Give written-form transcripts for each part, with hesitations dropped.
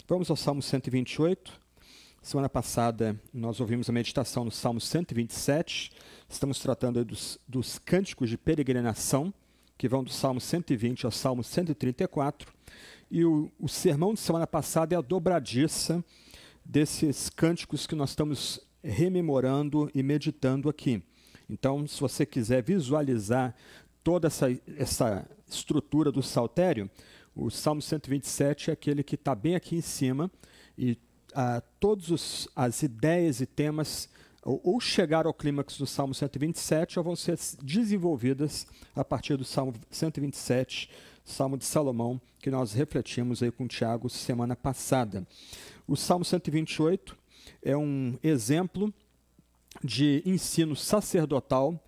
Vamos ao Salmo 128. Semana passada nós ouvimos a meditação no Salmo 127. Estamos tratando dos cânticos de peregrinação, que vão do Salmo 120 ao Salmo 134. E o sermão de semana passada é a dobradiça desses cânticos que nós estamos rememorando e meditando aqui. Então, se você quiser visualizar toda essa estrutura do saltério, o Salmo 127 é aquele que está bem aqui em cima, e todas as ideias e temas ou chegaram ao clímax do Salmo 127 ou vão ser desenvolvidas a partir do Salmo 127, Salmo de Salomão, que nós refletimos aí com o Tiago semana passada. O Salmo 128 é um exemplo de ensino sacerdotal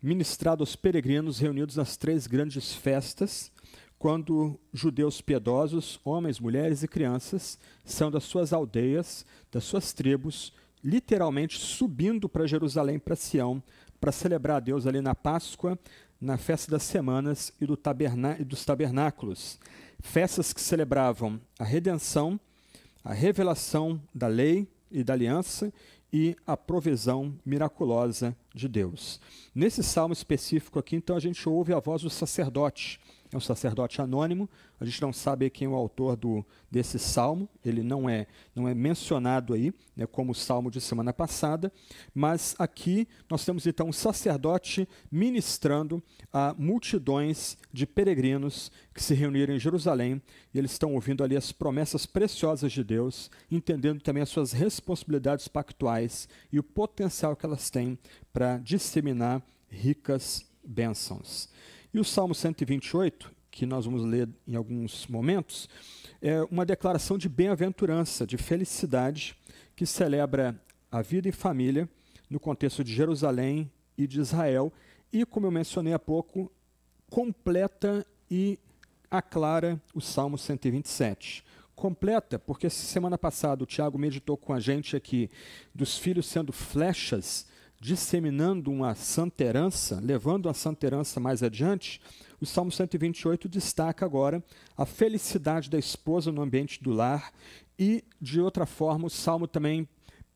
ministrado aos peregrinos reunidos nas 3 grandes festas, quando judeus piedosos, homens, mulheres e crianças, são das suas aldeias, das suas tribos, literalmente subindo para Jerusalém, para Sião, para celebrar a Deus ali na Páscoa, na festa das semanas e dos tabernáculos. Festas que celebravam a redenção, a revelação da lei e da aliança e a provisão miraculosa de Deus. Nesse salmo específico aqui, então, a gente ouve a voz do sacerdote. É um sacerdote anônimo, a gente não sabe quem é o autor desse salmo, ele não é mencionado aí, né, como o salmo de semana passada, mas aqui nós temos então um sacerdote ministrando a multidões de peregrinos que se reuniram em Jerusalém, e eles estão ouvindo ali as promessas preciosas de Deus, entendendo também as suas responsabilidades pactuais e o potencial que elas têm para disseminar ricas bênçãos. E o Salmo 128, que nós vamos ler em alguns momentos, é uma declaração de bem-aventurança, de felicidade, que celebra a vida em família no contexto de Jerusalém e de Israel, e, como eu mencionei há pouco, completa e aclara o Salmo 127. Completa, porque semana passada o Tiago meditou com a gente aqui dos filhos sendo flechas, disseminando uma santa herança, levando a santa herança mais adiante. O Salmo 128 destaca agora a felicidade da esposa no ambiente do lar e, de outra forma, o Salmo também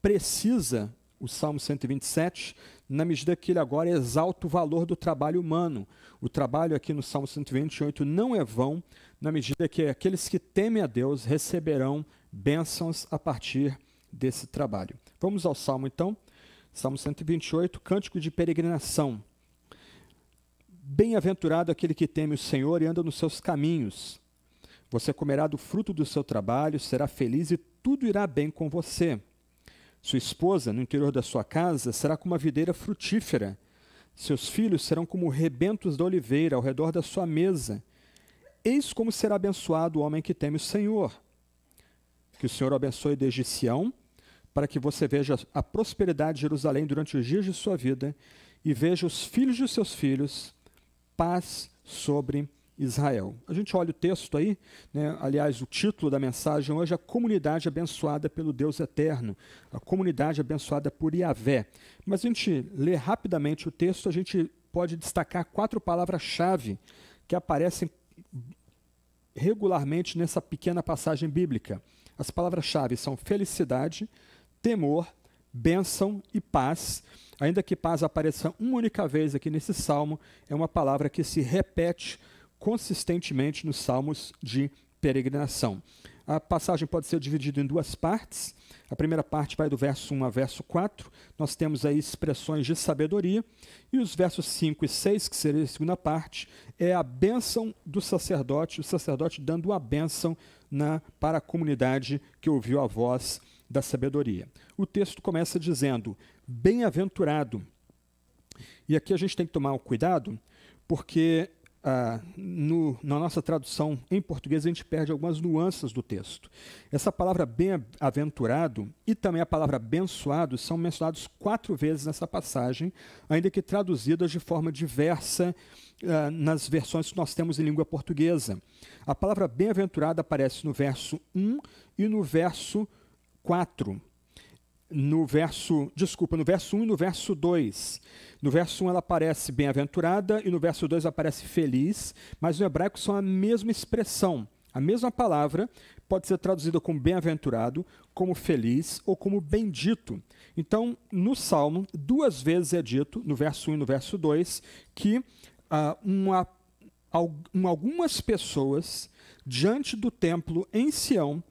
precisa, o Salmo 127, na medida que ele agora exalta o valor do trabalho humano. O trabalho aqui no Salmo 128 não é vão, na medida que aqueles que temem a Deus receberão bênçãos a partir desse trabalho. Vamos ao Salmo, então. Salmo 128, cântico de peregrinação. Bem-aventurado aquele que teme o Senhor e anda nos seus caminhos. Você comerá do fruto do seu trabalho, será feliz e tudo irá bem com você. Sua esposa, no interior da sua casa, será como uma videira frutífera. Seus filhos serão como rebentos da oliveira ao redor da sua mesa. Eis como será abençoado o homem que teme o Senhor. Que o Senhor o abençoe desde Sião, para que você veja a prosperidade de Jerusalém durante os dias de sua vida e veja os filhos de seus filhos, paz sobre Israel. A gente olha o texto aí, né? Aliás, o título da mensagem hoje é a comunidade abençoada pelo Deus eterno, a comunidade abençoada por Yahvé. Mas a gente lê rapidamente o texto, a gente pode destacar 4 palavras-chave que aparecem regularmente nessa pequena passagem bíblica. As palavras-chave são felicidade, temor, bênção e paz. Ainda que paz apareça uma única vez aqui nesse salmo, é uma palavra que se repete consistentemente nos salmos de peregrinação. A passagem pode ser dividida em 2 partes. A primeira parte vai do verso 1 ao verso 4. Nós temos aí expressões de sabedoria. E os versos 5 e 6, que seria a segunda parte, é a bênção do sacerdote, o sacerdote dando a bênção para a comunidade que ouviu a voz da sabedoria. O texto começa dizendo, bem-aventurado. E aqui a gente tem que tomar um cuidado, porque na nossa tradução em português a gente perde algumas nuances do texto. Essa palavra bem-aventurado e também a palavra abençoado são mencionados 4 vezes nessa passagem, ainda que traduzidas de forma diversa nas versões que nós temos em língua portuguesa. A palavra bem-aventurado aparece no verso 1 e no verso 4. No verso 1 e no verso 2. No verso 1 ela aparece bem-aventurada e no verso 2 aparece feliz, mas no hebraico são a mesma expressão, a mesma palavra, pode ser traduzido como bem-aventurado, como feliz ou como bendito. Então, no Salmo, 2 vezes é dito, no verso 1 e no verso 2, que algumas pessoas, diante do templo em Sião,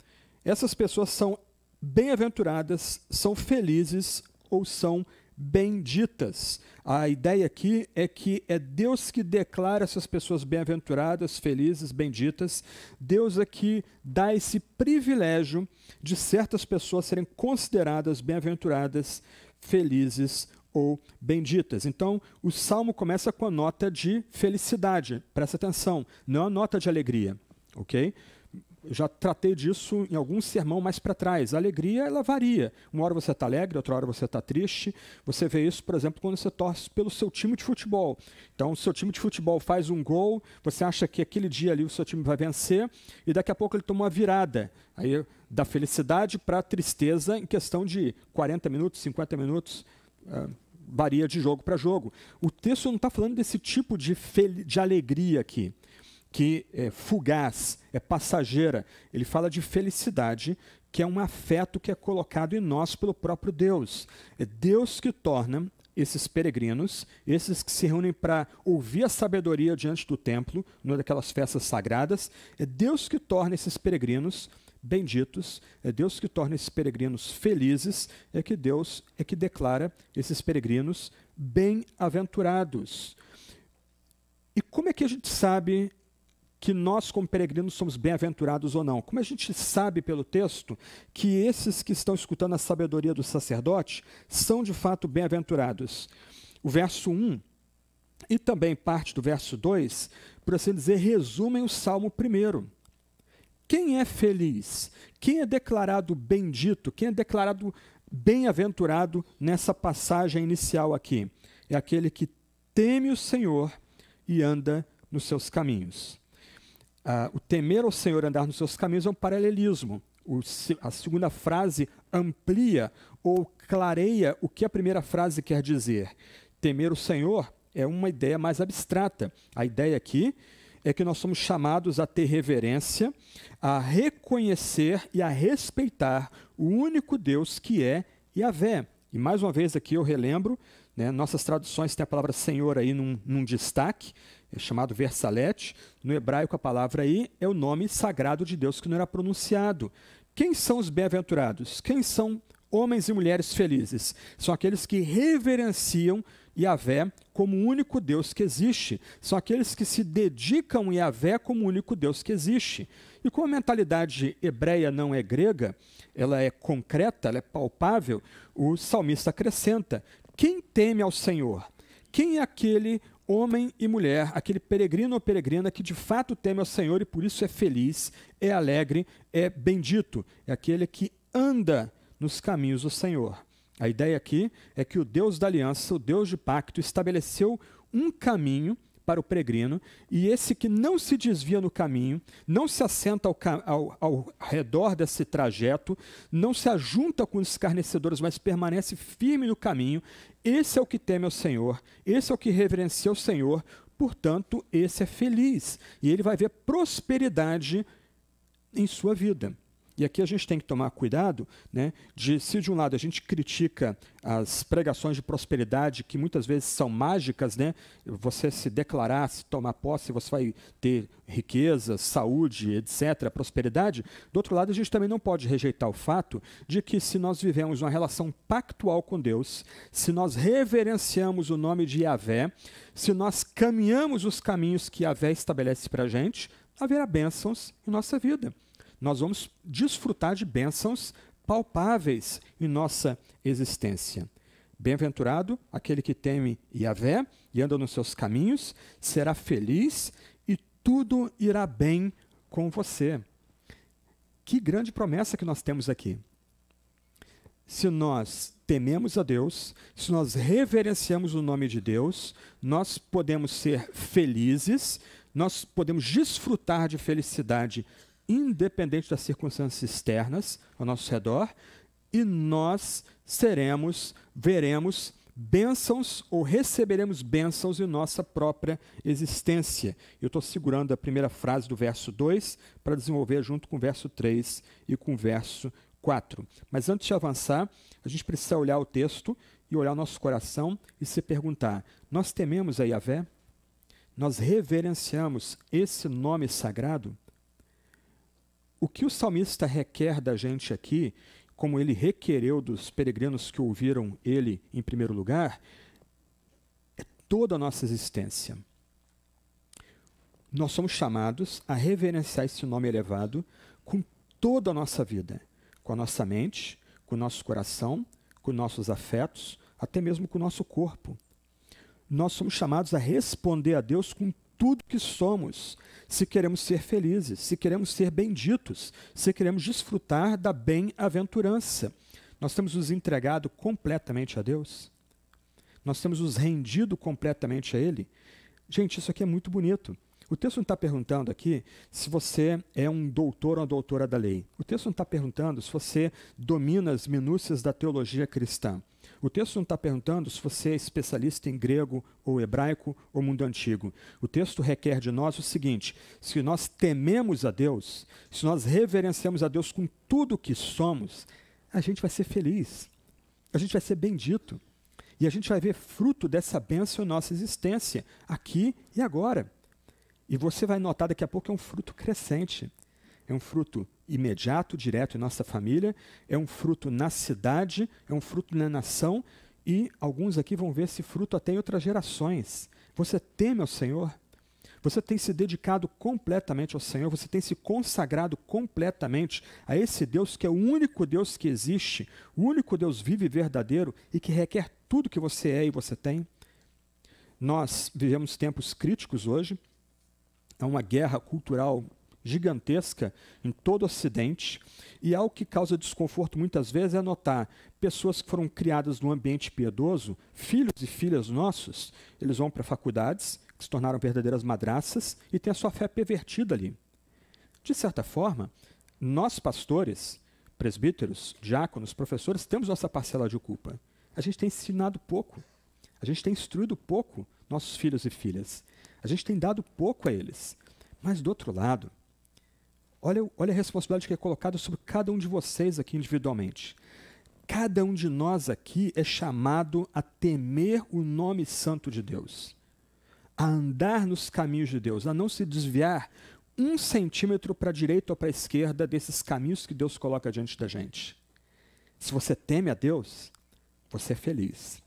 essas pessoas são bem-aventuradas, são felizes ou são benditas. A ideia aqui é que é Deus que declara essas pessoas bem-aventuradas, felizes, benditas. Deus é que dá esse privilégio de certas pessoas serem consideradas bem-aventuradas, felizes ou benditas. Então, o Salmo começa com a nota de felicidade. Presta atenção, não é uma nota de alegria, ok? Eu já tratei disso em algum sermão mais para trás. A alegria, ela varia. Uma hora você está alegre, outra hora você está triste. Você vê isso, por exemplo, quando você torce pelo seu time de futebol. Então, o seu time de futebol faz um gol, você acha que aquele dia ali o seu time vai vencer, e daqui a pouco ele toma uma virada. Aí, da felicidade para a tristeza em questão de 40 minutos, 50 minutos, varia de jogo para jogo. O texto não está falando desse tipo de alegria aqui, que é fugaz, é passageira. Ele fala de felicidade, que é um afeto que é colocado em nós pelo próprio Deus. É Deus que torna esses peregrinos, esses que se reúnem para ouvir a sabedoria diante do templo, numa daquelas festas sagradas, é Deus que torna esses peregrinos benditos, é Deus que torna esses peregrinos felizes, é que Deus é que declara esses peregrinos bem-aventurados. E como é que a gente sabe que nós, como peregrinos, somos bem-aventurados ou não? Como a gente sabe pelo texto que esses que estão escutando a sabedoria do sacerdote são de fato bem-aventurados? O verso 1 e também parte do verso 2, por assim dizer, resumem o Salmo primeiro. Quem é feliz? Quem é declarado bendito? Quem é declarado bem-aventurado nessa passagem inicial aqui? É aquele que teme o Senhor e anda nos seus caminhos. O temer ao Senhor e andar nos seus caminhos é um paralelismo. A segunda frase amplia ou clareia o que a primeira frase quer dizer. Temer o Senhor é uma ideia mais abstrata. A ideia aqui é que nós somos chamados a ter reverência, a reconhecer e a respeitar o único Deus que é Yahvé. E mais uma vez aqui eu relembro, né, nossas traduções têm a palavra Senhor aí num destaque, é chamado versalete. No hebraico a palavra aí é o nome sagrado de Deus que não era pronunciado. Quem são os bem-aventurados? Quem são homens e mulheres felizes? São aqueles que reverenciam Yahvé como o único Deus que existe. São aqueles que se dedicam a Yahvé como o único Deus que existe. E como a mentalidade hebreia não é grega, ela é concreta, ela é palpável, o salmista acrescenta: quem teme ao Senhor? Quem é aquele homem e mulher, aquele peregrino ou peregrina que de fato teme ao Senhor e por isso é feliz, é alegre, é bendito? É aquele que anda nos caminhos do Senhor. A ideia aqui é que o Deus da aliança, o Deus de pacto, estabeleceu um caminho para o peregrino, e esse que não se desvia no caminho, não se assenta ao redor desse trajeto, não se ajunta com os escarnecedores, mas permanece firme no caminho, esse é o que teme ao Senhor, esse é o que reverencia o Senhor, portanto, esse é feliz, e ele vai ver prosperidade em sua vida. E aqui a gente tem que tomar cuidado, né, se de um lado a gente critica as pregações de prosperidade, que muitas vezes são mágicas, né, você se declarar, se tomar posse, você vai ter riqueza, saúde, etc., prosperidade. Do outro lado, a gente também não pode rejeitar o fato de que se nós vivemos uma relação pactual com Deus, se nós reverenciamos o nome de Yahvé, se nós caminhamos os caminhos que Yahvé estabelece para a gente, haverá bênçãos em nossa vida. Nós vamos desfrutar de bênçãos palpáveis em nossa existência. Bem-aventurado aquele que teme Yahvé e anda nos seus caminhos, será feliz e tudo irá bem com você. Que grande promessa que nós temos aqui. Se nós tememos a Deus, se nós reverenciamos o nome de Deus, nós podemos ser felizes, nós podemos desfrutar de felicidade independente das circunstâncias externas ao nosso redor, e nós veremos bênçãos ou receberemos bênçãos em nossa própria existência. Eu estou segurando a primeira frase do verso 2 para desenvolver junto com o verso 3 e com o verso 4. Mas antes de avançar, a gente precisa olhar o texto e olhar o nosso coração e se perguntar, nós tememos a Yahvé? Nós reverenciamos esse nome sagrado? O que o salmista requer da gente aqui, como ele requereu dos peregrinos que ouviram ele em primeiro lugar, é toda a nossa existência. Nós somos chamados a reverenciar esse nome elevado com toda a nossa vida, com a nossa mente, com o nosso coração, com nossos afetos, até mesmo com o nosso corpo. Nós somos chamados a responder a Deus com tudo que somos, se queremos ser felizes, se queremos ser benditos, se queremos desfrutar da bem-aventurança. Nós temos nos entregado completamente a Deus? Nós temos nos rendido completamente a Ele? Gente, isso aqui é muito bonito. O texto não está perguntando aqui se você é um doutor ou uma doutora da lei. O texto não está perguntando se você domina as minúcias da teologia cristã. O texto não está perguntando se você é especialista em grego ou hebraico ou mundo antigo. O texto requer de nós o seguinte: se nós tememos a Deus, se nós reverenciamos a Deus com tudo o que somos, a gente vai ser feliz, a gente vai ser bendito e a gente vai ver fruto dessa bênção em nossa existência, aqui e agora. E você vai notar daqui a pouco que é um fruto crescente. É um fruto imediato, direto em nossa família, é um fruto na cidade, é um fruto na nação, e alguns aqui vão ver esse fruto até em outras gerações. Você teme ao Senhor? Você tem se dedicado completamente ao Senhor? Você tem se consagrado completamente a esse Deus que é o único Deus que existe, o único Deus vivo e verdadeiro e que requer tudo que você é e você tem? Nós vivemos tempos críticos hoje. Há uma guerra cultural gigantesca em todo o Ocidente, e algo que causa desconforto muitas vezes é notar pessoas que foram criadas num ambiente piedoso, filhos e filhas nossos, eles vão para faculdades, que se tornaram verdadeiras madraças, e têm a sua fé pervertida ali. De certa forma, nós pastores, presbíteros, diáconos, professores, temos nossa parcela de culpa. A gente tem ensinado pouco, a gente tem instruído pouco nossos filhos e filhas. A gente tem dado pouco a eles. Mas, do outro lado, olha a responsabilidade que é colocada sobre cada um de vocês aqui individualmente. Cada um de nós aqui é chamado a temer o nome santo de Deus, a andar nos caminhos de Deus, a não se desviar 1 centímetro para a direita ou para a esquerda desses caminhos que Deus coloca diante da gente. Se você teme a Deus, você é feliz.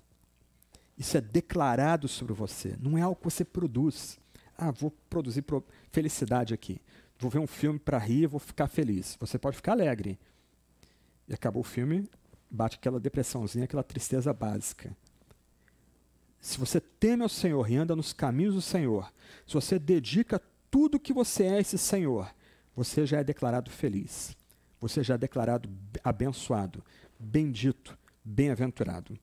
Isso é declarado sobre você, não é algo que você produz. Ah, vou produzir felicidade aqui. Vou ver um filme para rir e vou ficar feliz. Você pode ficar alegre. E acabou o filme, bate aquela depressãozinha, aquela tristeza básica. Se você teme ao Senhor e anda nos caminhos do Senhor, se você dedica tudo que você é a esse Senhor, você já é declarado feliz. Você já é declarado abençoado, bendito, bem-aventurado.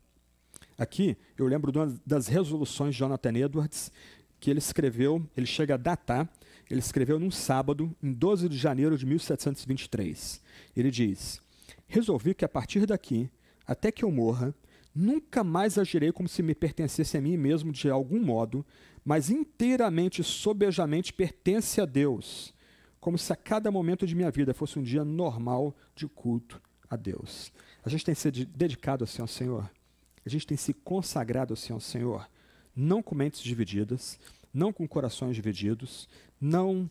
Aqui, eu lembro de uma das resoluções de Jonathan Edwards, que ele escreveu, ele chega a datar, ele escreveu num sábado, em 12 de janeiro de 1723. Ele diz: resolvi que a partir daqui, até que eu morra, nunca mais agirei como se me pertencesse a mim mesmo de algum modo, mas inteiramente e sobejamente pertence a Deus, como se a cada momento de minha vida fosse um dia normal de culto a Deus. A gente tem se dedicado assim ao Senhor. A gente tem se consagrado assim ao Senhor, não com mentes divididas, não com corações divididos, não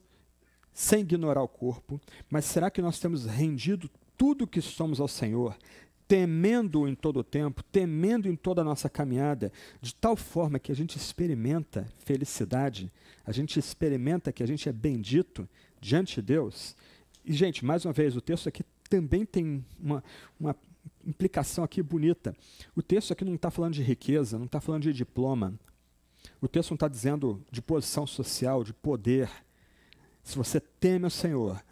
sem ignorar o corpo, mas será que nós temos rendido tudo o que somos ao Senhor, temendo-o em todo o tempo, temendo em toda a nossa caminhada, de tal forma que a gente experimenta felicidade, a gente experimenta que a gente é bendito diante de Deus? E, gente, mais uma vez, o texto aqui também tem uma implicação aqui bonita. O texto aqui não está falando de riqueza, não está falando de diploma. O texto não está dizendo de posição social, de poder. Se você teme ao Senhor,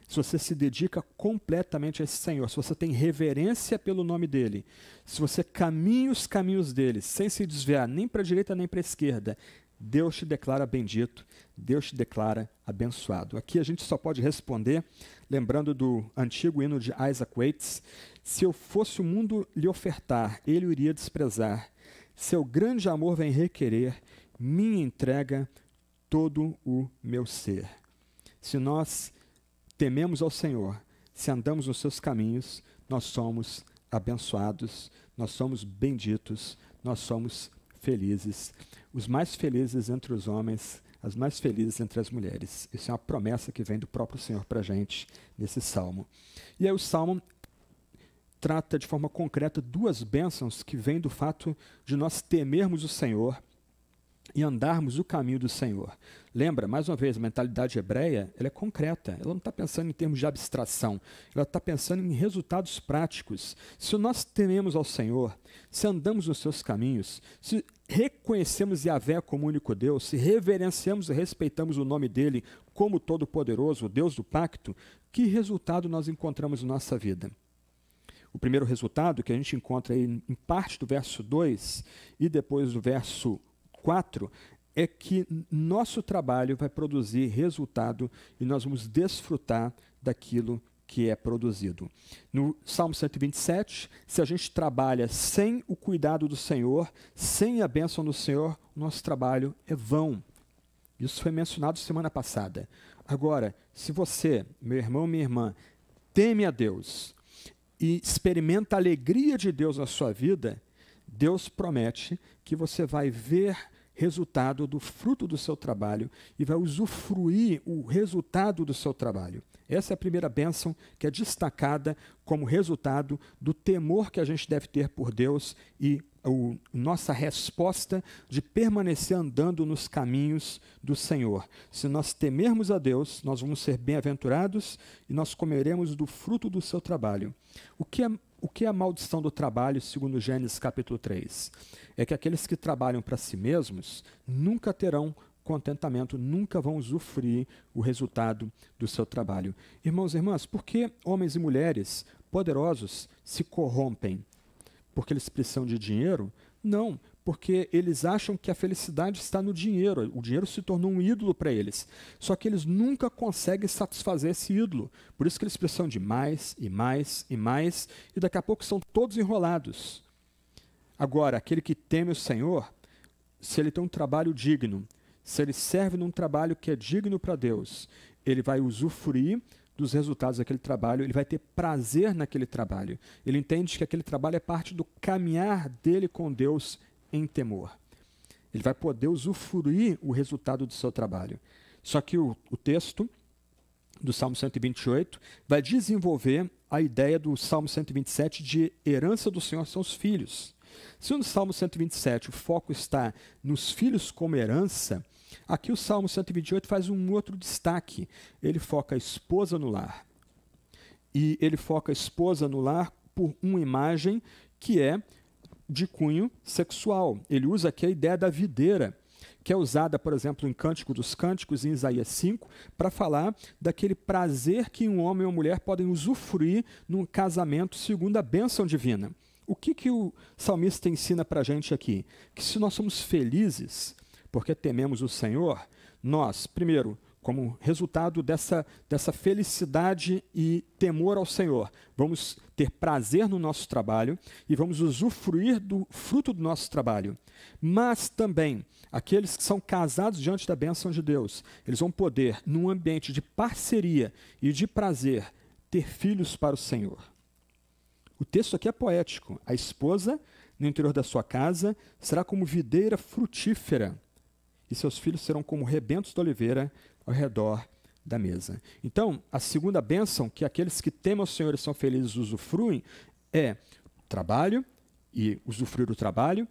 se você se dedica completamente a esse Senhor, se você tem reverência pelo nome dEle, se você caminha os caminhos dEle, sem se desviar nem para a direita nem para a esquerda, Deus te declara bendito, Deus te declara abençoado. Aqui a gente só pode responder, lembrando do antigo hino de Isaac Watts: se eu fosse o mundo lhe ofertar, ele o iria desprezar. Seu grande amor vem requerer minha entrega, todo o meu ser. Se nós tememos ao Senhor, se andamos nos seus caminhos, nós somos abençoados, nós somos benditos, nós somos felizes. Os mais felizes entre os homens, as mais felizes entre as mulheres. Isso é uma promessa que vem do próprio Senhor para a gente nesse salmo. E aí o salmo trata de forma concreta duas bênçãos que vêm do fato de nós temermos o Senhor e andarmos o caminho do Senhor. Lembra, mais uma vez, a mentalidade hebreia, ela é concreta, ela não está pensando em termos de abstração, ela está pensando em resultados práticos. Se nós tememos ao Senhor, se andamos nos seus caminhos, se reconhecemos Yahvé como único Deus, se reverenciamos e respeitamos o nome dele como Todo-Poderoso, o Deus do pacto, que resultado nós encontramos na nossa vida? O primeiro resultado, que a gente encontra aí em parte do verso 2 e depois do verso 4, é que nosso trabalho vai produzir resultado e nós vamos desfrutar daquilo que é produzido. No Salmo 127, se a gente trabalha sem o cuidado do Senhor, sem a bênção do Senhor, nosso trabalho é vão. Isso foi mencionado semana passada. Agora, se você, meu irmão, minha irmã, teme a Deus e experimenta a alegria de Deus na sua vida, Deus promete que você vai ver resultado do fruto do seu trabalho e vai usufruir o resultado do seu trabalho. Essa é a primeira bênção que é destacada como resultado do temor que a gente deve ter por Deus e nossa resposta de permanecer andando nos caminhos do Senhor. Se nós temermos a Deus, nós vamos ser bem-aventurados e nós comeremos do fruto do seu trabalho. O que é a maldição do trabalho, segundo Gênesis capítulo 3? É que aqueles que trabalham para si mesmos nunca terão contentamento, nunca vão usufruir o resultado do seu trabalho. Irmãos e irmãs, por que homens e mulheres poderosos se corrompem? Porque eles precisam de dinheiro? Não, porque eles acham que a felicidade está no dinheiro. O dinheiro se tornou um ídolo para eles. Só que eles nunca conseguem satisfazer esse ídolo. Por isso que eles precisam de mais e mais e mais, e daqui a pouco são todos enrolados. Agora, aquele que teme o Senhor, se ele tem um trabalho digno, se ele serve num trabalho que é digno para Deus, ele vai usufruir dos resultados daquele trabalho, ele vai ter prazer naquele trabalho. Ele entende que aquele trabalho é parte do caminhar dele com Deus em temor. Ele vai poder usufruir o resultado do seu trabalho. Só que o texto do Salmo 128 vai desenvolver a ideia do Salmo 127 de herança do Senhor são os filhos. Se no Salmo 127 o foco está nos filhos como herança, aqui o Salmo 128 faz um outro destaque. Ele foca a esposa no lar. E ele foca a esposa no lar por uma imagem que é de cunho sexual. Ele usa aqui a ideia da videira, que é usada, por exemplo, em Cântico dos Cânticos, em Isaías 5, para falar daquele prazer que um homem ou mulher podem usufruir num casamento segundo a bênção divina. O que o salmista ensina para a gente aqui? Que se nós somos felizes porque tememos o Senhor, nós, primeiro, como resultado dessa felicidade e temor ao Senhor, vamos ter prazer no nosso trabalho e vamos usufruir do fruto do nosso trabalho. Mas também, aqueles que são casados diante da bênção de Deus, eles vão poder, num ambiente de parceria e de prazer, ter filhos para o Senhor. O texto aqui é poético. A esposa, no interior da sua casa, será como videira frutífera, e seus filhos serão como rebentos de oliveira ao redor da mesa. Então, a segunda bênção que aqueles que temem ao Senhor e são felizes usufruem é trabalho e usufruir do trabalho.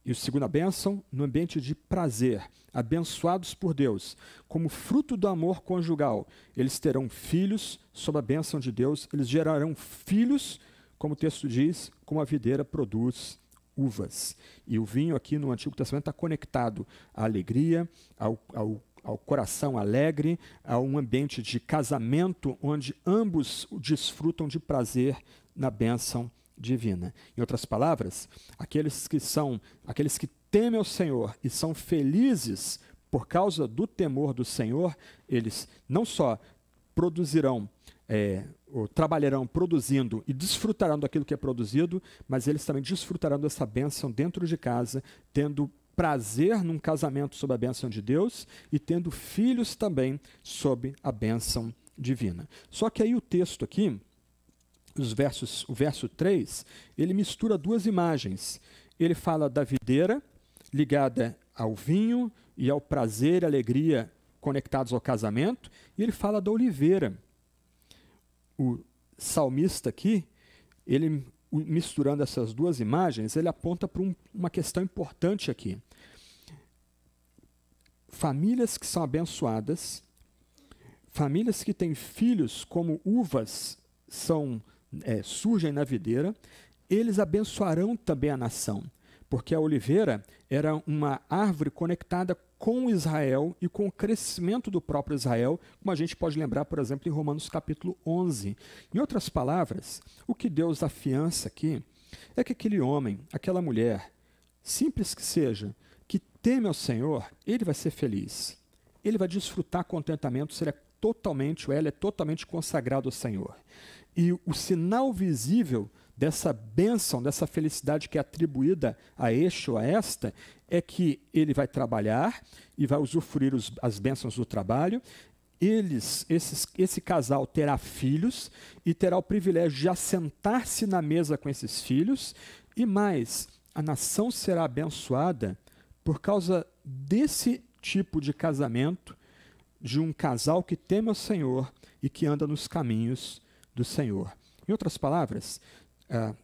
E a segunda bênção, no ambiente de prazer, abençoados por Deus, como fruto do amor conjugal, eles terão filhos sob a bênção de Deus, eles gerarão filhos, como o texto diz, como a videira produz uvas. E o vinho aqui no Antigo Testamento está conectado à alegria, ao coração alegre, a um ambiente de casamento onde ambos desfrutam de prazer na bênção divina. Em outras palavras, aqueles que temem ao Senhor e são felizes por causa do temor do Senhor, eles não só produzirão trabalharão produzindo e desfrutarão daquilo que é produzido, mas eles também desfrutarão dessa bênção dentro de casa, tendo prazer num casamento sob a bênção de Deus e tendo filhos também sob a bênção divina. Só que aí o texto aqui, o verso 3, ele mistura duas imagens. Ele fala da videira ligada ao vinho e ao prazer e alegria conectados ao casamento, e ele fala da oliveira. O salmista aqui, ele misturando essas duas imagens, ele aponta para uma questão importante aqui. Famílias que são abençoadas, famílias que têm filhos como uvas surgem na videira, eles abençoarão também a nação, porque a oliveira era uma árvore conectada com Israel e com o crescimento do próprio Israel, como a gente pode lembrar, por exemplo, em Romanos capítulo 11. Em outras palavras, o que Deus afiança aqui é que aquele homem, aquela mulher, simples que seja, que teme ao Senhor, ele vai ser feliz. Ele vai desfrutar contentamento se ele é totalmente consagrado ao Senhor. E o sinal visível dessa bênção, dessa felicidade que é atribuída a este ou a esta, é que ele vai trabalhar e vai usufruir as bênçãos do trabalho. Esse casal terá filhos e terá o privilégio de assentar-se na mesa com esses filhos, e mais, a nação será abençoada por causa desse tipo de casamento, de um casal que teme ao Senhor e que anda nos caminhos do Senhor. Em outras palavras,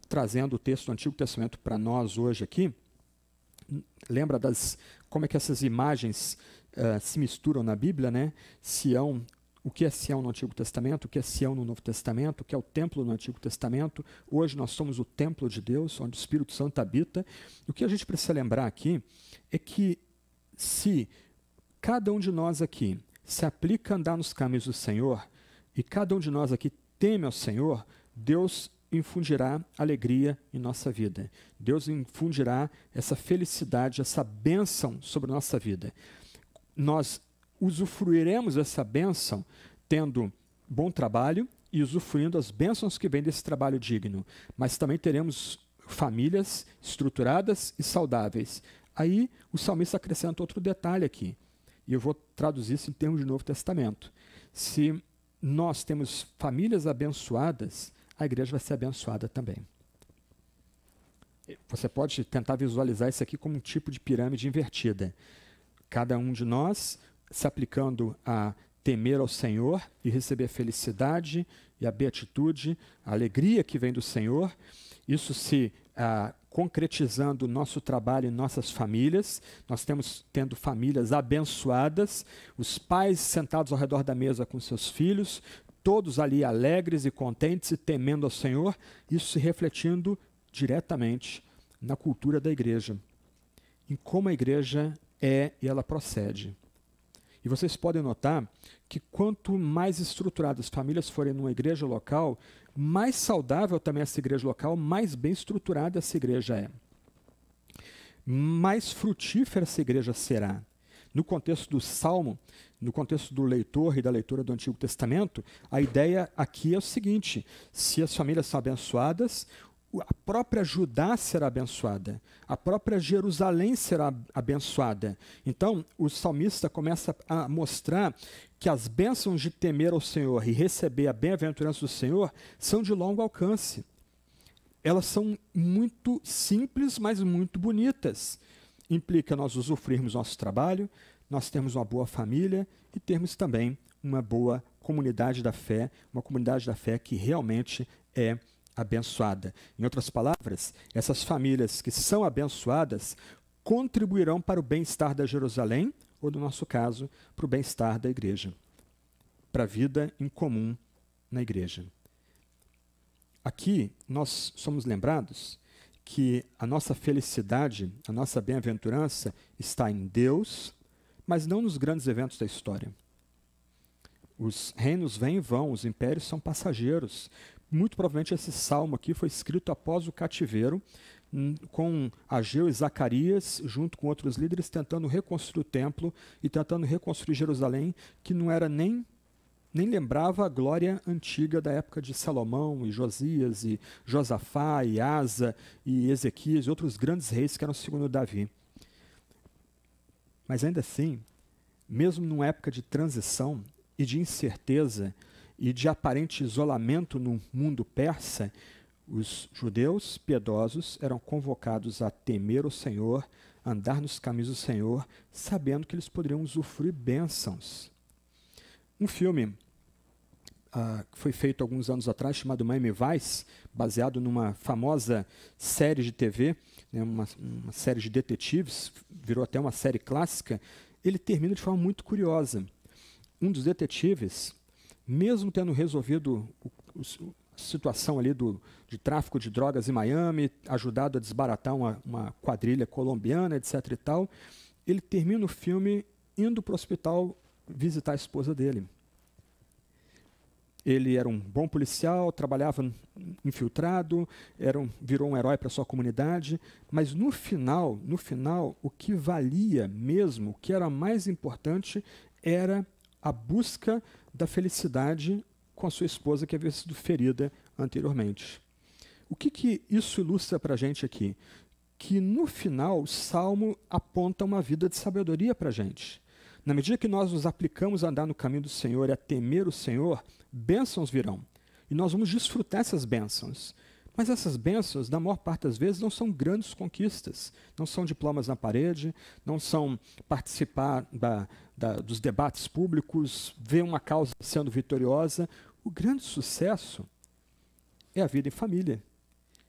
trazendo o texto do Antigo Testamento para nós hoje aqui, lembra como é que essas imagens se misturam na Bíblia, né? Sião, o que é Sião no Antigo Testamento, o que é Sião no Novo Testamento, o que é o templo no Antigo Testamento. Hoje nós somos o templo de Deus, onde o Espírito Santo habita. O que a gente precisa lembrar aqui é que se cada um de nós aqui se aplica a andar nos caminhos do Senhor, e cada um de nós aqui teme ao Senhor, Deus infundirá alegria em nossa vida. Deus infundirá essa felicidade, essa bênção sobre a nossa vida. Nós usufruiremos dessa bênção tendo bom trabalho e usufruindo as bênçãos que vêm desse trabalho digno, mas também teremos famílias estruturadas e saudáveis. Aí o salmista acrescenta outro detalhe aqui, e eu vou traduzir isso em termos de Novo Testamento. Se nós temos famílias abençoadas, a igreja vai ser abençoada também. Você pode tentar visualizar isso aqui como um tipo de pirâmide invertida. Cada um de nós se aplicando a temer ao Senhor e receber a felicidade e a beatitude, a alegria que vem do Senhor, isso se concretizando o nosso trabalho em nossas famílias. Nós tendo famílias abençoadas, os pais sentados ao redor da mesa com seus filhos, todos ali alegres e contentes e temendo ao Senhor, isso se refletindo diretamente na cultura da igreja, em como a igreja é e ela procede. E vocês podem notar que quanto mais estruturadas as famílias forem numa igreja local, mais saudável também essa igreja local, mais bem estruturada essa igreja é. Mais frutífera essa igreja será. No contexto do Salmo, no contexto do leitor e da leitura do Antigo Testamento, a ideia aqui é o seguinte: se as famílias são abençoadas, a própria Judá será abençoada, a própria Jerusalém será abençoada. Então, o salmista começa a mostrar que as bênçãos de temer ao Senhor e receber a bem-aventurança do Senhor são de longo alcance. Elas são muito simples, mas muito bonitas. Implica nós usufruirmos nosso trabalho, nós termos uma boa família e termos também uma boa comunidade da fé, uma comunidade da fé que realmente é abençoada. Em outras palavras, essas famílias que são abençoadas contribuirão para o bem-estar da Jerusalém, ou no nosso caso, para o bem-estar da igreja, para a vida em comum na igreja. Aqui nós somos lembrados que a nossa felicidade, a nossa bem-aventurança está em Deus, mas não nos grandes eventos da história. Os reinos vêm e vão, os impérios são passageiros. Muito provavelmente esse salmo aqui foi escrito após o cativeiro, com Ageu e Zacarias, junto com outros líderes, tentando reconstruir o templo e tentando reconstruir Jerusalém, que não era nem nem lembrava a glória antiga da época de Salomão e Josias e Josafá e Asa e Ezequias e outros grandes reis que eram segundo Davi. Mas ainda assim, mesmo numa época de transição e de incerteza e de aparente isolamento no mundo persa, os judeus piedosos eram convocados a temer o Senhor, andar nos caminhos do Senhor, sabendo que eles poderiam usufruir bênçãos. Um filme que foi feito alguns anos atrás, chamado Miami Vice, baseado numa famosa série de TV, né, uma série de detetives, virou até uma série clássica, ele termina de forma muito curiosa. Um dos detetives, mesmo tendo resolvido a situação ali de tráfico de drogas em Miami, ajudado a desbaratar uma quadrilha colombiana, etc. e tal, ele termina o filme indo para o hospital visitar a esposa dele. Ele era um bom policial, trabalhava infiltrado, virou um herói para sua comunidade, mas no final, o que valia mesmo, o que era mais importante, era a busca da felicidade com a sua esposa que havia sido ferida anteriormente. O que isso ilustra para a gente aqui? Que no final o Salmo aponta uma vida de sabedoria para a gente. Na medida que nós nos aplicamos a andar no caminho do Senhor e a temer o Senhor, bênçãos virão. E nós vamos desfrutar essas bênçãos. Mas essas bênçãos, na maior parte das vezes, não são grandes conquistas. Não são diplomas na parede, não são participar dos debates públicos, ver uma causa sendo vitoriosa. O grande sucesso é a vida em família.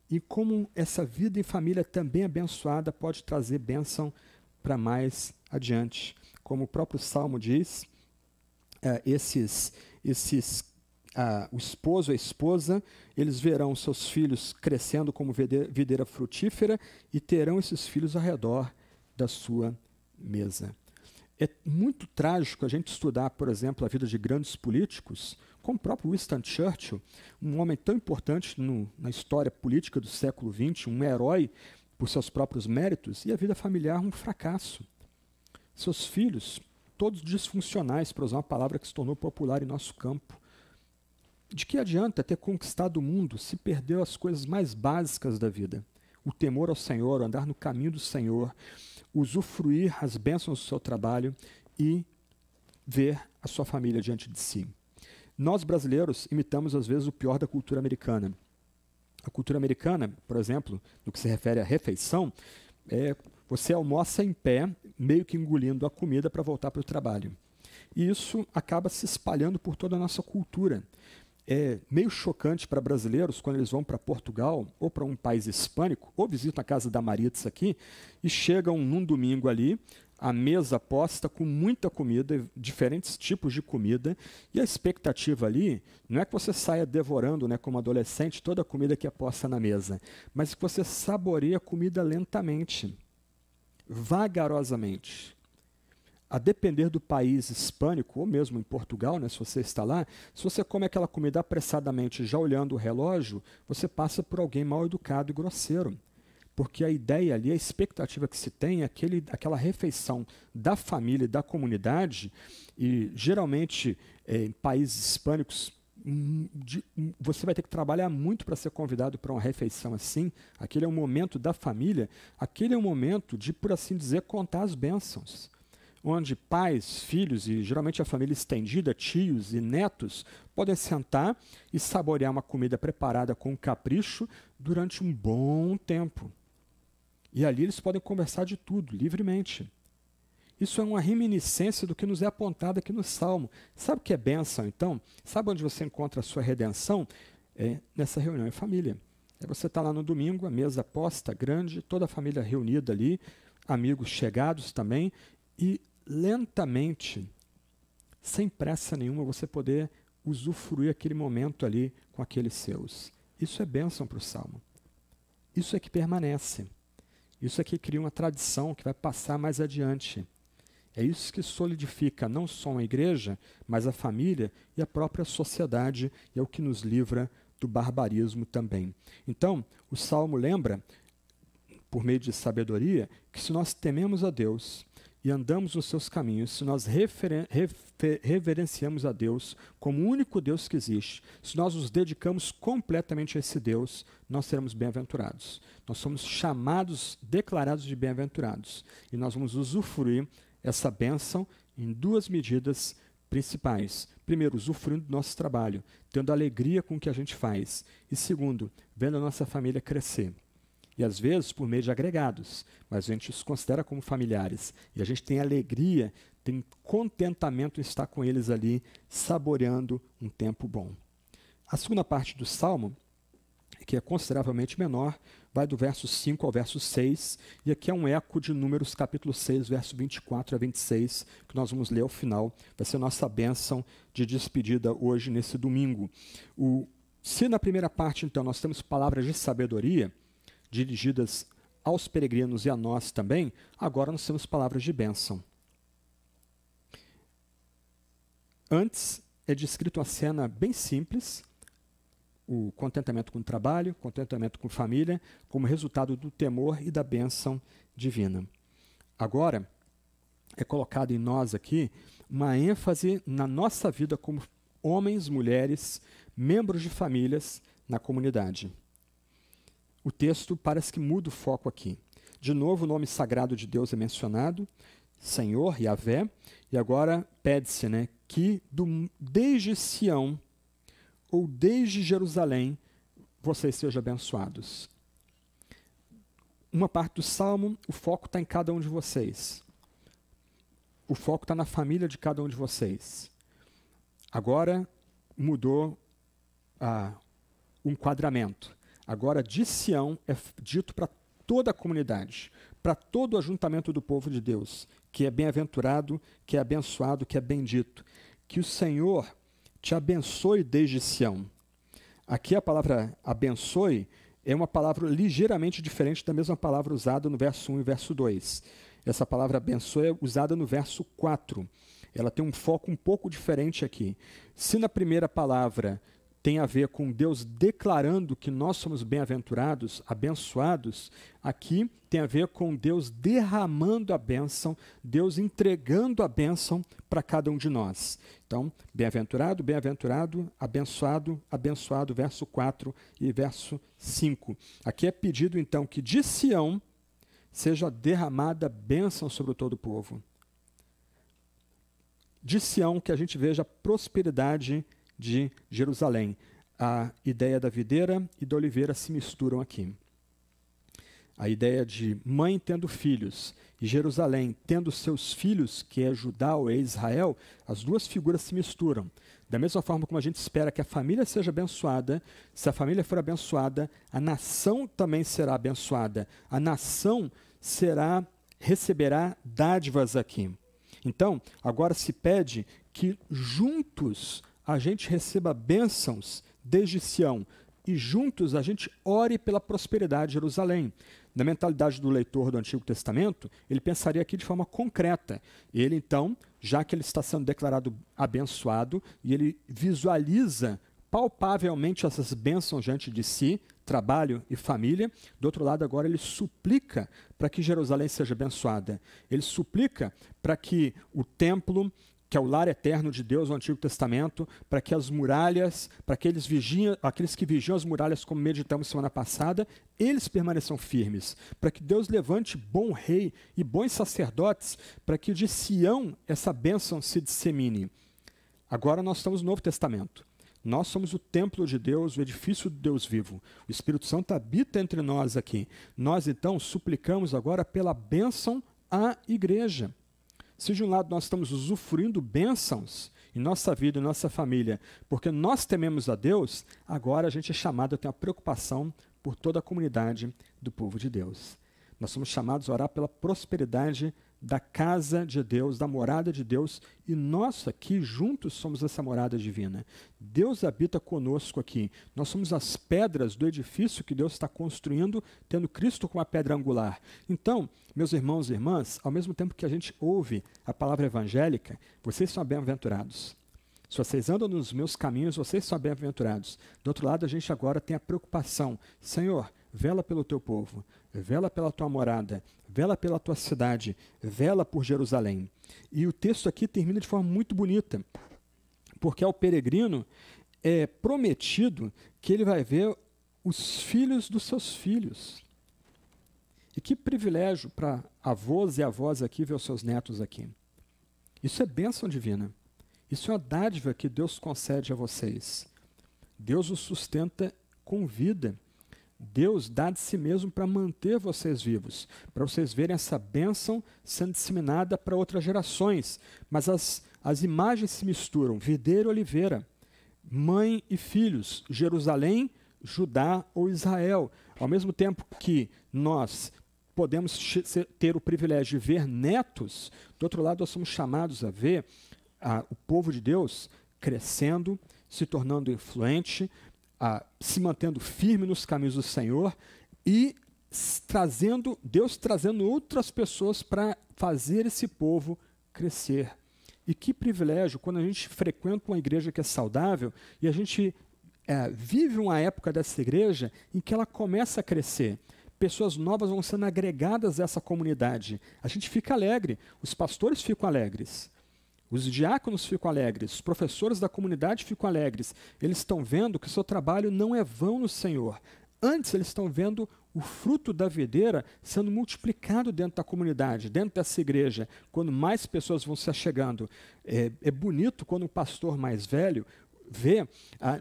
E como essa vida em família também abençoada pode trazer bênção para mais adiante. Como o próprio Salmo diz, o esposo e a esposa, eles verão seus filhos crescendo como videira frutífera e terão esses filhos ao redor da sua mesa. É muito trágico a gente estudar, por exemplo, a vida de grandes políticos, como o próprio Winston Churchill, um homem tão importante na história política do século XX, um herói por seus próprios méritos, e a vida familiar um fracasso. Seus filhos, todos disfuncionais, para usar uma palavra que se tornou popular em nosso campo. De que adianta ter conquistado o mundo se perdeu as coisas mais básicas da vida? O temor ao Senhor, o andar no caminho do Senhor, usufruir as bênçãos do seu trabalho e ver a sua família diante de si. Nós, brasileiros, imitamos às vezes o pior da cultura americana. A cultura americana, por exemplo, no que se refere à refeição, você almoça em pé, meio que engolindo a comida para voltar para o trabalho. E isso acaba se espalhando por toda a nossa cultura. É meio chocante para brasileiros quando eles vão para Portugal ou para um país hispânico, ou visitam a casa da Maritza aqui, e chegam num domingo ali, a mesa posta com muita comida, diferentes tipos de comida, e a expectativa ali não é que você saia devorando, né, como adolescente, toda a comida que é posta na mesa, mas que você saboreie a comida lentamente, vagarosamente. A depender do país hispânico, ou mesmo em Portugal, né, se você está lá, se você come aquela comida apressadamente já olhando o relógio, você passa por alguém mal educado e grosseiro. Porque a ideia ali, a expectativa que se tem é aquela refeição da família e da comunidade, e geralmente em países hispânicos, você vai ter que trabalhar muito para ser convidado para uma refeição assim. Aquele é um momento da família, aquele é um momento de, por assim dizer, contar as bênçãos, onde pais, filhos e geralmente a família estendida, tios e netos, podem sentar e saborear uma comida preparada com capricho durante um bom tempo. E ali eles podem conversar de tudo, livremente. Isso é uma reminiscência do que nos é apontado aqui no Salmo. Sabe o que é bênção, então? Sabe onde você encontra a sua redenção? É nessa reunião em família. Você está lá no domingo, a mesa posta, grande, toda a família reunida ali, amigos chegados também, e lentamente, sem pressa nenhuma, você poder usufruir aquele momento ali com aqueles seus. Isso é bênção para o Salmo. Isso é que permanece. Isso é que cria uma tradição que vai passar mais adiante. É isso que solidifica não só a igreja, mas a família e a própria sociedade, e é o que nos livra do barbarismo também. Então, o Salmo lembra, por meio de sabedoria, que se nós tememos a Deus e andamos nos seus caminhos, se nós reverenciamos a Deus como o único Deus que existe, se nós nos dedicamos completamente a esse Deus, nós seremos bem-aventurados. Nós somos chamados, declarados de bem-aventurados. E nós vamos usufruir essa bênção em duas medidas principais. Primeiro, usufruindo do nosso trabalho, tendo alegria com o que a gente faz. E segundo, vendo a nossa família crescer. E às vezes por meio de agregados, mas a gente os considera como familiares. E a gente tem alegria, tem contentamento em estar com eles ali, saboreando um tempo bom. A segunda parte do Salmo, que é consideravelmente menor, vai do verso 5 ao verso 6, e aqui é um eco de Números capítulo 6, verso 24 a 26, que nós vamos ler ao final. Vai ser a nossa bênção de despedida hoje, nesse domingo. Se na primeira parte, então, nós temos palavras de sabedoria, dirigidas aos peregrinos e a nós também, agora nós temos palavras de bênção. Antes é descrito uma cena bem simples, o contentamento com o trabalho, contentamento com família, como resultado do temor e da bênção divina. Agora é colocado em nós aqui uma ênfase na nossa vida como homens, mulheres, membros de famílias na comunidade. O texto parece que muda o foco aqui. De novo, o nome sagrado de Deus é mencionado, Senhor, Yahvé, e agora pede-se, que desde Sião ou desde Jerusalém vocês sejam abençoados. Uma parte do Salmo, o foco está em cada um de vocês. O foco está na família de cada um de vocês. Agora mudou o enquadramento. Agora, de Sião é dito para toda a comunidade, para todo o ajuntamento do povo de Deus, que é bem-aventurado, que é abençoado, que é bendito. Que o Senhor te abençoe desde Sião. Aqui a palavra abençoe é uma palavra ligeiramente diferente da mesma palavra usada no verso 1 e verso 2. Essa palavra abençoe é usada no verso 4. Ela tem um foco um pouco diferente aqui. Se na primeira palavra tem a ver com Deus declarando que nós somos bem-aventurados, abençoados, aqui tem a ver com Deus derramando a bênção, Deus entregando a bênção para cada um de nós. Então, bem-aventurado, bem-aventurado, abençoado, abençoado, verso 4 e verso 5. Aqui é pedido, então, que de Sião seja derramada bênção sobre todo o povo. De Sião que a gente veja a prosperidade de Jerusalém. A ideia da videira e da oliveira se misturam aqui. A ideia de mãe tendo filhos e Jerusalém tendo seus filhos, que é Judá ou é Israel, as duas figuras se misturam. Da mesma forma como a gente espera que a família seja abençoada, se a família for abençoada, a nação também será abençoada. A nação receberá dádivas aqui. Então, agora se pede que juntos a gente receba bênçãos desde Sião e juntos a gente ore pela prosperidade de Jerusalém. Na mentalidade do leitor do Antigo Testamento, ele pensaria aqui de forma concreta. Ele, então, já que ele está sendo declarado abençoado e ele visualiza palpavelmente essas bênçãos diante de si, trabalho e família, do outro lado agora ele suplica para que Jerusalém seja abençoada. Ele suplica para que o templo, que é o lar eterno de Deus no Antigo Testamento, para que as muralhas, para aqueles que vigiam as muralhas, como meditamos semana passada, eles permaneçam firmes, para que Deus levante bom rei e bons sacerdotes, para que de Sião essa bênção se dissemine. Agora nós estamos no Novo Testamento. Nós somos o templo de Deus, o edifício de Deus vivo. O Espírito Santo habita entre nós aqui. Nós, então, suplicamos agora pela bênção à igreja. Se de um lado nós estamos usufruindo bênçãos em nossa vida, em nossa família, porque nós tememos a Deus, agora a gente é chamado a ter uma preocupação por toda a comunidade do povo de Deus. Nós somos chamados a orar pela prosperidade da casa de Deus, da morada de Deus, e nós aqui juntos somos essa morada divina. Deus habita conosco aqui. Nós somos as pedras do edifício que Deus está construindo, tendo Cristo como a pedra angular. Então, meus irmãos e irmãs, ao mesmo tempo que a gente ouve a palavra evangélica, vocês são bem-aventurados. Se vocês andam nos meus caminhos, vocês são bem-aventurados. Do outro lado, a gente agora tem a preocupação. Senhor, vela pelo teu povo, vela pela tua morada, vela pela tua cidade, vela por Jerusalém. E o texto aqui termina de forma muito bonita, porque ao peregrino é prometido que ele vai ver os filhos dos seus filhos. E que privilégio para avós e avós aqui ver os seus netos aqui. Isso é bênção divina. Isso é uma dádiva que Deus concede a vocês. Deus os sustenta com vida. Deus dá de si mesmo para manter vocês vivos, para vocês verem essa bênção sendo disseminada para outras gerações. Mas as imagens se misturam, videira e oliveira, mãe e filhos, Jerusalém, Judá ou Israel. Ao mesmo tempo que nós podemos ter o privilégio de ver netos, do outro lado nós somos chamados a ver o povo de Deus crescendo, se tornando influente, se mantendo firme nos caminhos do Senhor e Deus trazendo outras pessoas para fazer esse povo crescer. E que privilégio quando a gente frequenta uma igreja que é saudável e a gente vive uma época dessa igreja em que ela começa a crescer. Pessoas novas vão sendo agregadas a essa comunidade. A gente fica alegre, os pastores ficam alegres, os diáconos ficam alegres, os professores da comunidade ficam alegres. Eles estão vendo que o seu trabalho não é vão no Senhor. Antes, eles estão vendo o fruto da videira sendo multiplicado dentro da comunidade, dentro dessa igreja, quando mais pessoas vão se achegando. É bonito quando um pastor mais velho vê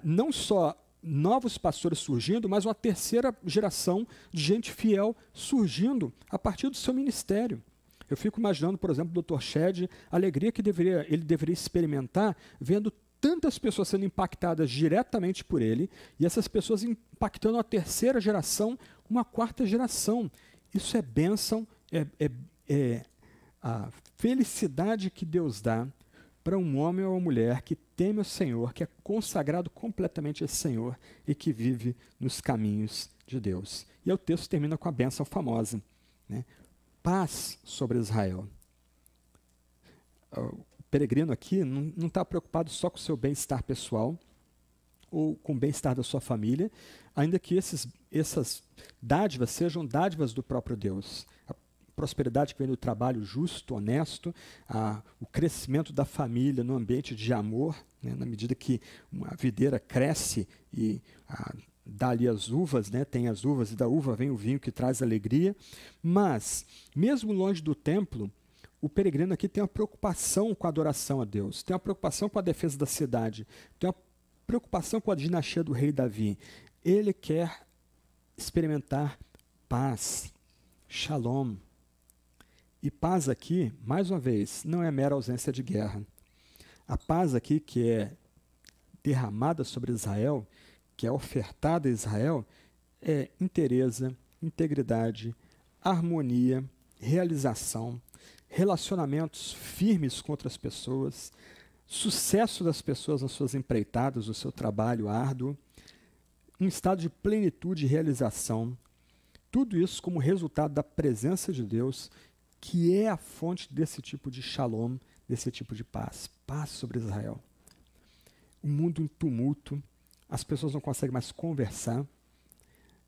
não só novos pastores surgindo, mas uma terceira geração de gente fiel surgindo a partir do seu ministério. Eu fico imaginando, por exemplo, o Dr. Shed, a alegria que ele deveria experimentar vendo tantas pessoas sendo impactadas diretamente por ele, e essas pessoas impactando a terceira geração, uma quarta geração. Isso é bênção, é a felicidade que Deus dá para um homem ou uma mulher que teme o Senhor, que é consagrado completamente a esse Senhor e que vive nos caminhos de Deus. E aí o texto termina com a bênção famosa, né? Paz sobre Israel. O peregrino aqui não está preocupado só com o seu bem-estar pessoal ou com o bem-estar da sua família, ainda que essas dádivas sejam dádivas do próprio Deus. A prosperidade que vem do trabalho justo, honesto, o crescimento da família no ambiente de amor, né, na medida que uma videira cresce e dá ali as uvas, né, tem as uvas e da uva vem o vinho que traz alegria. Mas, mesmo longe do templo, o peregrino aqui tem uma preocupação com a adoração a Deus, tem uma preocupação com a defesa da cidade, tem uma preocupação com a dinastia do rei Davi. Ele quer experimentar paz, shalom. E paz aqui, mais uma vez, não é mera ausência de guerra. A paz aqui que é derramada sobre Israel, que é ofertada a Israel, é inteireza, integridade, harmonia, realização, relacionamentos firmes com outras pessoas, sucesso das pessoas nas suas empreitadas, no seu trabalho árduo, um estado de plenitude e realização. Tudo isso como resultado da presença de Deus, que é a fonte desse tipo de shalom, desse tipo de paz. Paz sobre Israel. O mundo em tumulto, as pessoas não conseguem mais conversar,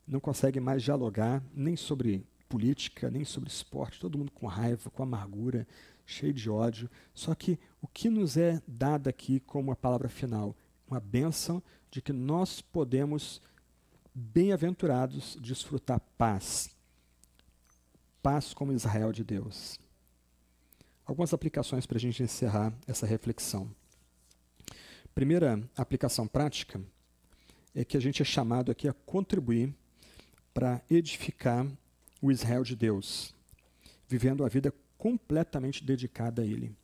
não conseguem mais dialogar, nem sobre política, nem sobre esporte, todo mundo com raiva, com amargura, cheio de ódio. Só que o que nos é dado aqui como a palavra final? Uma bênção de que nós podemos, bem-aventurados, desfrutar paz. Paz como Israel de Deus. Algumas aplicações para a gente encerrar essa reflexão. Primeira aplicação prática é que a gente é chamado aqui a contribuir para edificar o Israel de Deus, vivendo a vida completamente dedicada a Ele.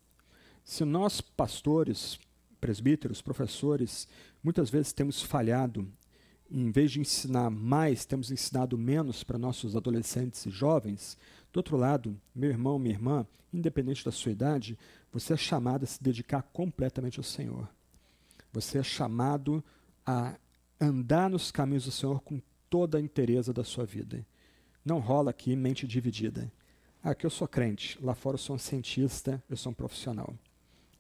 Se nós, pastores, presbíteros, professores, muitas vezes temos falhado, em vez de ensinar mais, temos ensinado menos para nossos adolescentes e jovens. Do outro lado, meu irmão, minha irmã, independente da sua idade, você é chamado a se dedicar completamente ao Senhor. Você é chamado a andar nos caminhos do Senhor com toda a inteireza da sua vida. Não rola aqui mente dividida. Aqui eu sou crente, lá fora eu sou um cientista, eu sou um profissional.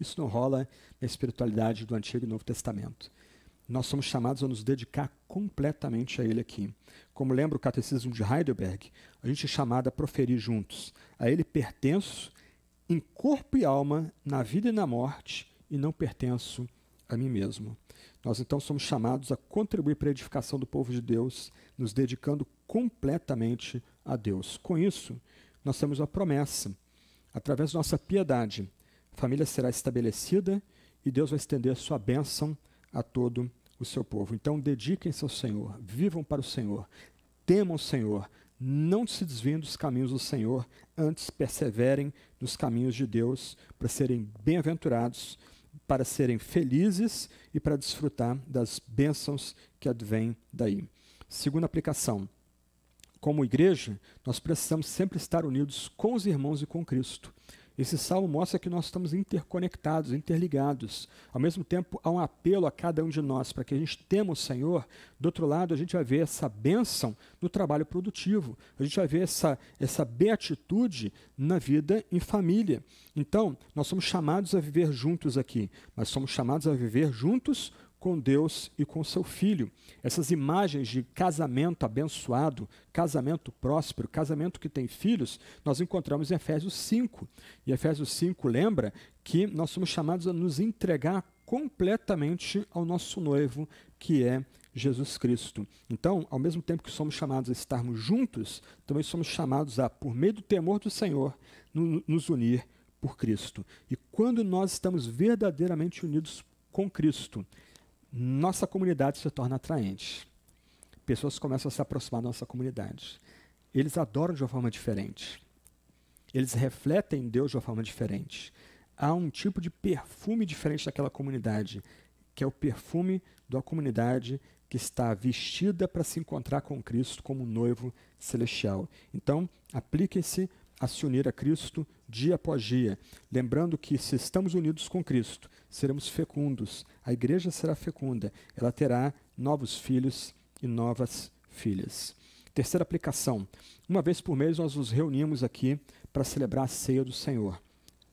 Isso não rola na espiritualidade do Antigo e Novo Testamento. nós somos chamados a nos dedicar completamente a Ele aqui. Como lembra o Catecismo de Heidelberg, a gente é chamado a proferir juntos: a Ele pertenço em corpo e alma, na vida e na morte, e não pertenço a mim mesmo. Nós então somos chamados a contribuir para a edificação do povo de Deus, nos dedicando completamente a Deus. Com isso, nós temos uma promessa: através da nossa piedade, a família será estabelecida e Deus vai estender a sua bênção a todo o seu povo. Então, dediquem-se ao Senhor, vivam para o Senhor, temam o Senhor, não se desviem dos caminhos do Senhor, antes perseverem nos caminhos de Deus, para serem bem-aventurados, para serem felizes e para desfrutar das bênçãos que advêm daí. Segunda aplicação: como igreja, nós precisamos sempre estar unidos com os irmãos e com Cristo. Esse salmo mostra que nós estamos interconectados, interligados. Ao mesmo tempo, há um apelo a cada um de nós para que a gente tema o Senhor. Do outro lado, a gente vai ver essa bênção no trabalho produtivo. A gente vai ver essa beatitude na vida em família. Então, nós somos chamados a viver juntos aqui, mas somos chamados a viver juntos com Deus e com seu Filho. Essas imagens de casamento abençoado, casamento próspero, casamento que tem filhos, nós encontramos em Efésios 5. E Efésios 5 lembra que nós somos chamados a nos entregar completamente ao nosso noivo, que é Jesus Cristo. Então, ao mesmo tempo que somos chamados a estarmos juntos, também somos chamados a, por meio do temor do Senhor, nos unir por Cristo. E quando nós estamos verdadeiramente unidos com Cristo, nossa comunidade se torna atraente. Pessoas começam a se aproximar da nossa comunidade. Eles adoram de uma forma diferente. Eles refletem Deus de uma forma diferente. Há um tipo de perfume diferente daquela comunidade, que é o perfume da comunidade que está vestida para se encontrar com Cristo como um noivo celestial. Então, aplique-se a se unir a Cristo dia após dia, lembrando que se estamos unidos com Cristo, seremos fecundos, a igreja será fecunda, ela terá novos filhos e novas filhas. Terceira aplicação: uma vez por mês nós nos reunimos aqui para celebrar a ceia do Senhor,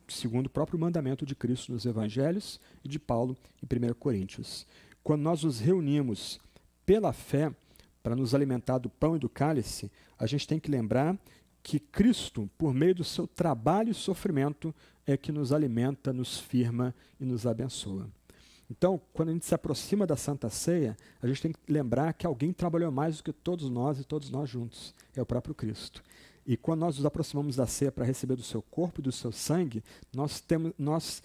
segundo o próprio mandamento de Cristo nos Evangelhos e de Paulo em 1 Coríntios. Quando nós nos reunimos pela fé para nos alimentar do pão e do cálice, a gente tem que lembrar que Cristo, por meio do seu trabalho e sofrimento, é que nos alimenta, nos firma e nos abençoa. Então, quando a gente se aproxima da Santa Ceia, a gente tem que lembrar que alguém trabalhou mais do que todos nós e todos nós juntos. É o próprio Cristo. E quando nós nos aproximamos da ceia para receber do seu corpo e do seu sangue, nós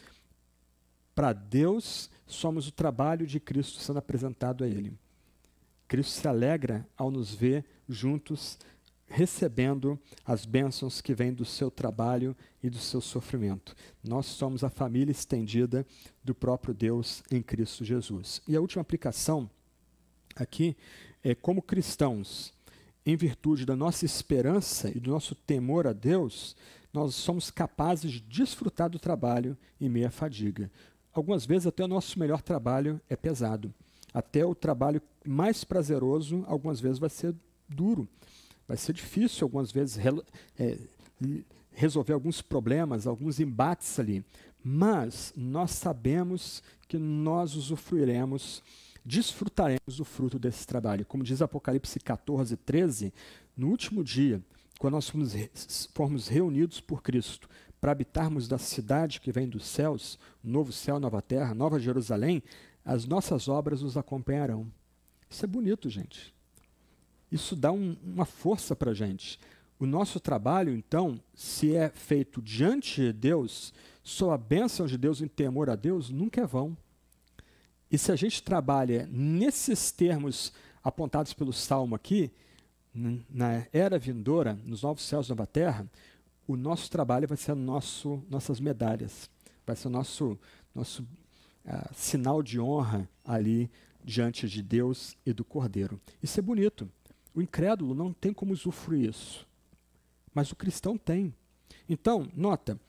para Deus, somos o trabalho de Cristo sendo apresentado a Ele. Cristo se alegra ao nos ver juntos, recebendo as bênçãos que vêm do seu trabalho e do seu sofrimento. Nós somos a família estendida do próprio Deus em Cristo Jesus. E a última aplicação aqui é: como cristãos, em virtude da nossa esperança e do nosso temor a Deus, nós somos capazes de desfrutar do trabalho em meio à fadiga. Algumas vezes até o nosso melhor trabalho é pesado. Até o trabalho mais prazeroso, algumas vezes vai ser duro. Vai ser difícil, algumas vezes, resolver alguns problemas, alguns embates ali. Mas nós sabemos que nós usufruiremos, desfrutaremos do fruto desse trabalho. Como diz Apocalipse 14, 13, no último dia, quando nós formos reunidos por Cristo para habitarmos da cidade que vem dos céus, novo céu, nova terra, nova Jerusalém, as nossas obras nos acompanharão. Isso é bonito, gente. Isso dá uma força para a gente. O nosso trabalho, então, se é feito diante de Deus, sob a bênção de Deus, em temor a Deus, nunca é vão. E se a gente trabalha nesses termos apontados pelo Salmo aqui, na era vindoura, nos novos céus e nova terra, o nosso trabalho vai ser nossas medalhas, vai ser o nosso sinal de honra ali diante de Deus e do Cordeiro. Isso é bonito. O incrédulo não tem como usufruir isso, mas o cristão tem. Então, nota,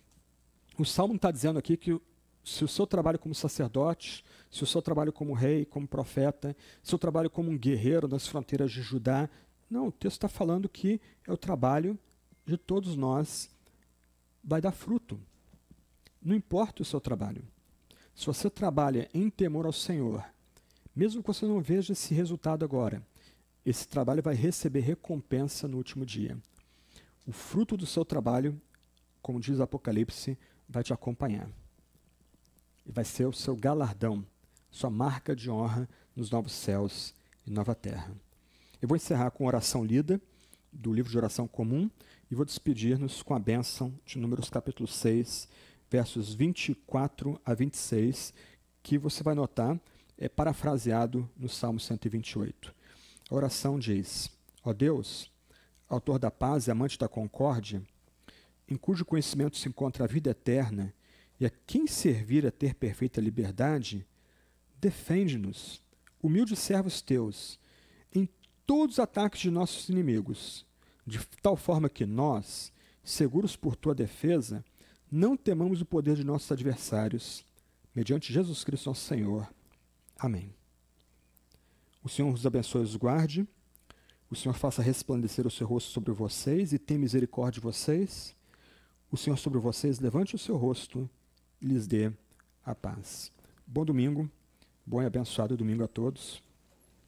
o Salmo está dizendo aqui que se o seu trabalho como sacerdote, se o seu trabalho como rei, como profeta, se o seu trabalho como um guerreiro nas fronteiras de Judá, não, o texto está falando que é o trabalho de todos nós, vai dar fruto. Não importa o seu trabalho. Se você trabalha em temor ao Senhor, Mesmo que você não veja esse resultado agora, esse trabalho vai receber recompensa no último dia. O fruto do seu trabalho, como diz o Apocalipse, vai te acompanhar. E vai ser o seu galardão, sua marca de honra nos novos céus e nova terra. Eu vou encerrar com a oração lida do livro de oração comum e vou despedir-nos com a bênção de Números capítulo 6, versos 24 a 26, que você vai notar é parafraseado no Salmo 128. A oração diz: Ó Deus, autor da paz e amante da concórdia, em cujo conhecimento se encontra a vida eterna, e a quem servir a ter perfeita liberdade, defende-nos, humildes servos teus, em todos os ataques de nossos inimigos, de tal forma que nós, seguros por tua defesa, não temamos o poder de nossos adversários, mediante Jesus Cristo nosso Senhor. Amém. O Senhor os abençoe e os guarde, o Senhor faça resplandecer o seu rosto sobre vocês e tenha misericórdia de vocês, o Senhor sobre vocês levante o seu rosto e lhes dê a paz. Bom domingo, bom e abençoado domingo a todos.